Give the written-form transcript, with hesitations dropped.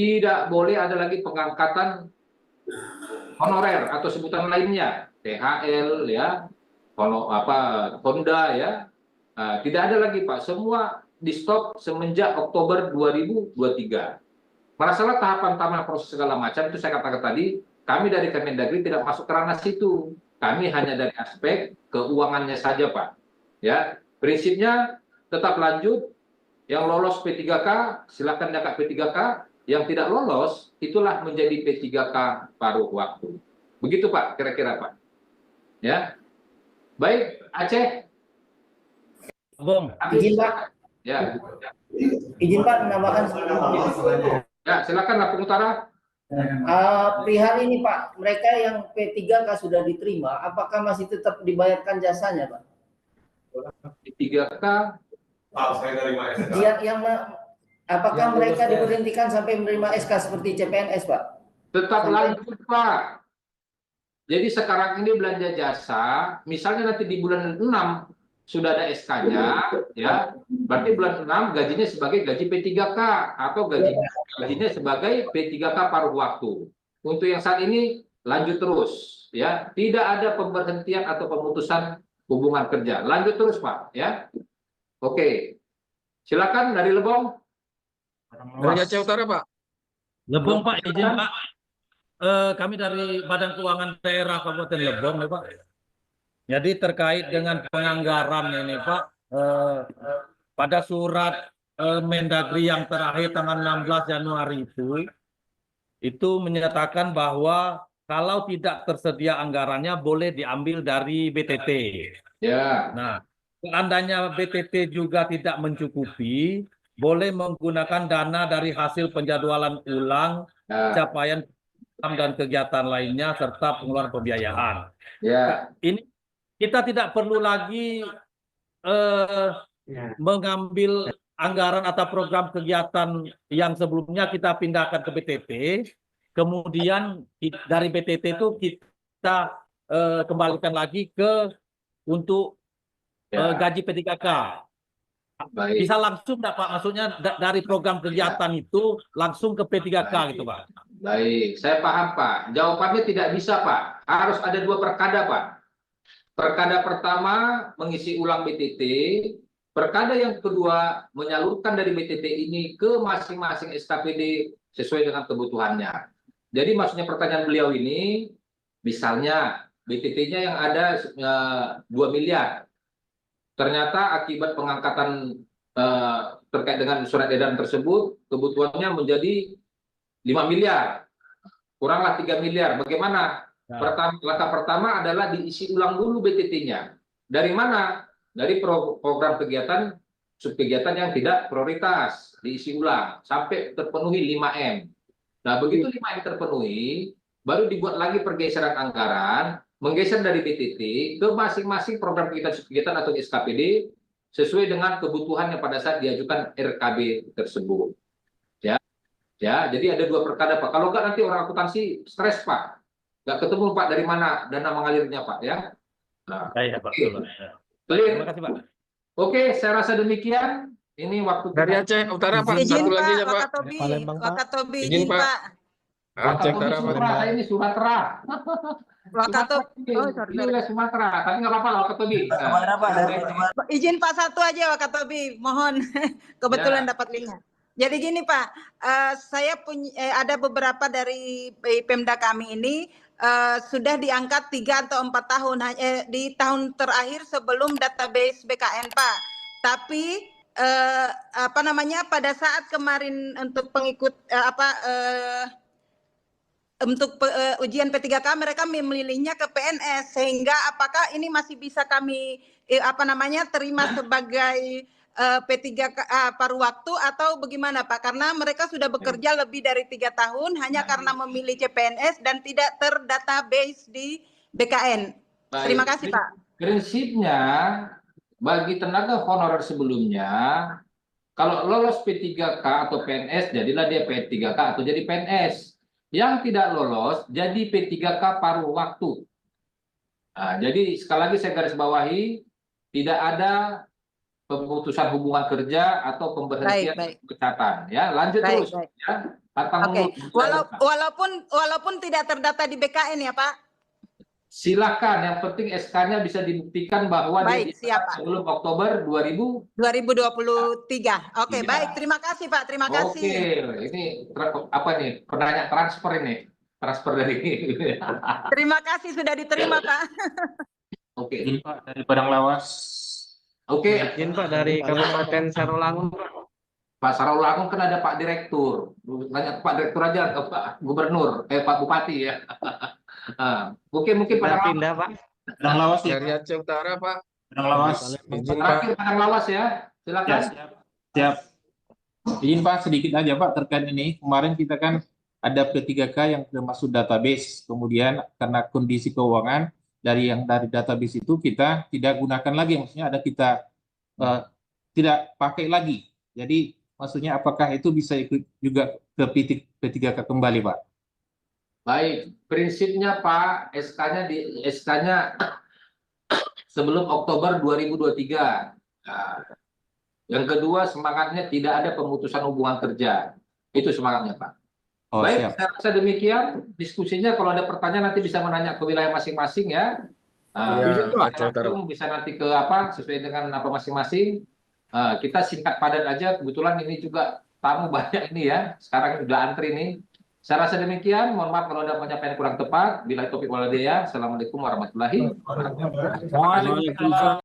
tidak boleh ada lagi pengangkatan honorer atau sebutan lainnya, THL ya, Honda ya. Tidak ada lagi Pak, semua di stop semenjak Oktober 2023. Masalah tahapan proses segala macam itu saya katakan tadi, kami dari Kemendagri tidak masuk ke ranah situ. Kami hanya dari aspek keuangannya saja Pak. Ya, prinsipnya tetap lanjut. Yang lolos P3K silakan dapat P3K, yang tidak lolos itulah menjadi P3K paruh waktu. Begitu Pak, kira-kira Pak. Ya, baik Aceh. Bung, izin Pak. Ya. Izin Pak menambahkan. Ya, silakan Lampung Utara. Perihal ini Pak, mereka yang P3K sudah diterima, apakah masih tetap dibayarkan jasanya Pak? P3K. Apakah mereka diberhentikan sampai menerima SK seperti CPNS Pak? Tetap lanjut Pak. Jadi sekarang ini belanja jasa, misalnya nanti di bulan 6 sudah ada SK-nya, ya, berarti bulan 6 gajinya sebagai gaji P3K atau gajinya sebagai P3K paruh waktu. Untuk yang saat ini lanjut terus, ya, tidak ada pemberhentian atau pemutusan hubungan kerja, lanjut terus Pak, ya. Oke, silakan dari Lebong. Dari Aceh Utara Pak. Lebong Pak, izin Pak. Kami dari Badan Keuangan Daerah Kabupaten Lebong, ya Pak. Jadi terkait dengan penganggaran ini Pak, pada surat Mendagri yang terakhir tanggal 16 Januari itu menyatakan bahwa kalau tidak tersedia anggarannya boleh diambil dari BTT. Ya. Nah, seandainya BTT juga tidak mencukupi, boleh menggunakan dana dari hasil penjadwalan ulang, capaian dan kegiatan lainnya serta pengeluaran pembiayaan. Ya. Ini kita tidak perlu lagi mengambil anggaran atau program kegiatan yang sebelumnya kita pindahkan ke BTT, kemudian dari BTT itu kita kembalikan lagi ke untuk gaji P3K. Baik. Bisa langsung enggak Pak? Maksudnya dari program kegiatan itu langsung ke P3K gitu Pak. Baik, saya paham Pak. Jawabannya tidak bisa Pak. Harus ada dua perkada Pak. Perkada pertama mengisi ulang BTT. Perkada yang kedua menyalurkan dari BTT ini ke masing-masing SKPD sesuai dengan kebutuhannya. Jadi maksudnya pertanyaan beliau ini, misalnya BTT-nya yang ada 2 miliar. Ternyata akibat pengangkatan terkait dengan surat edaran tersebut, kebutuhannya menjadi 5 miliar, kuranglah 3 miliar. Bagaimana? Langkah pertama adalah diisi ulang dulu BTT-nya. Dari mana? Dari program kegiatan, subkegiatan yang tidak prioritas, diisi ulang sampai terpenuhi 5M. Nah, begitu 5M terpenuhi, baru dibuat lagi pergeseran anggaran, menggeser dari BTT ke masing-masing program kegiatan atau SKPD sesuai dengan kebutuhan yang pada saat diajukan RKB tersebut. Ya, jadi ada dua perkara Pak. Kalau enggak nanti orang akuntansi stres Pak. Enggak ketemu Pak dari mana dana mengalirnya Pak ya. Nah, ya Pak. Terima kasih Pak. Oke, saya rasa demikian. Ini waktu dari Aceh Utara Pak. Izin Satu Pak, lagi ya Pak. Wakatobi, Izin Pak. Aceh Utara Pak. Ini Sumatera. Wakatobi. Oh, sorry. Ini Sumatera, tapi nggak apa-apa lah Wakatobi. Izin Pak satu aja Wakatobi, mohon. Kebetulan dapat linknya. Jadi gini Pak, saya punya ada beberapa dari Pemda kami ini sudah diangkat 3 atau 4 tahun di tahun terakhir sebelum database BKN Pak. Tapi pada saat kemarin untuk pengikut untuk ujian P3K mereka memilihnya ke PNS, sehingga apakah ini masih bisa kami terima sebagai P3K paruh waktu atau bagaimana Pak? Karena mereka sudah bekerja lebih dari 3 tahun hanya karena memilih CPNS dan tidak terdatabase di BKN. Baik. Terima kasih Pak. Prinsipnya bagi tenaga honorer sebelumnya, kalau lolos P3K atau PNS jadilah dia P3K atau jadi PNS. Yang tidak lolos jadi P3K paruh waktu. Nah, jadi sekali lagi saya garis bawahi, tidak ada pemutusan hubungan kerja atau pemberhentian Baik, pemecatan. Ya, lanjut Baik, terus. baik. Ya, tanpa Oke. mengulang. Walaupun tidak terdata di BKN ya Pak. Silakan, yang penting SK-nya bisa dibuktikan bahwa Baik, dia siap, dibuat Pak. sebelum Oktober 2023. Oke, Iya. baik. Terima kasih Pak. Terima Oke, kasih. ini apa nih? Penanya transfer ini. Transfer dari Terima kasih sudah diterima Pak. Oke. Izin Pak dari Padang Lawas. Oke, Izin Pak dari Kabupaten Sarolangun. Pak Sarawakung kan ada Pak Direktur. Nanya ke Pak Direktur aja, ke Pak Gubernur, Pak Bupati ya. Mungkin Pindah Pak. Padang Lawas ya. Dari Aceh Utara, Pak. Padang Lawas. Izin, Pak. terakhir Padang Lawas ya. Silakan. Ya, siap. Izin Pak sedikit aja Pak terkait ini. Kemarin kita kan ada P3K yang termasuk database. Kemudian karena kondisi keuangan dari database itu kita tidak gunakan lagi. Maksudnya kita tidak pakai lagi. Jadi maksudnya apakah itu bisa ikut juga ke P3K kembali Pak? Baik, prinsipnya Pak, SK-nya sebelum Oktober 2023. Nah, yang kedua, semangatnya tidak ada pemutusan hubungan kerja. Itu semangatnya Pak. Oh, Baik, siap. saya rasa demikian diskusinya. Kalau ada pertanyaan nanti bisa menanya ke wilayah masing-masing ya. Iya, Aceh Utara. Bisa nanti ke apa sesuai dengan apa masing-masing. Kita singkat padat aja. Kebetulan ini juga tamu banyak ini ya. Sekarang sudah antri nih. Saya rasa demikian. Mohon maaf kalau ada penyampaian kurang tepat. Bila topik waladaya. Assalamualaikum warahmatullahi wabarakatuh. Waalaikumsalam.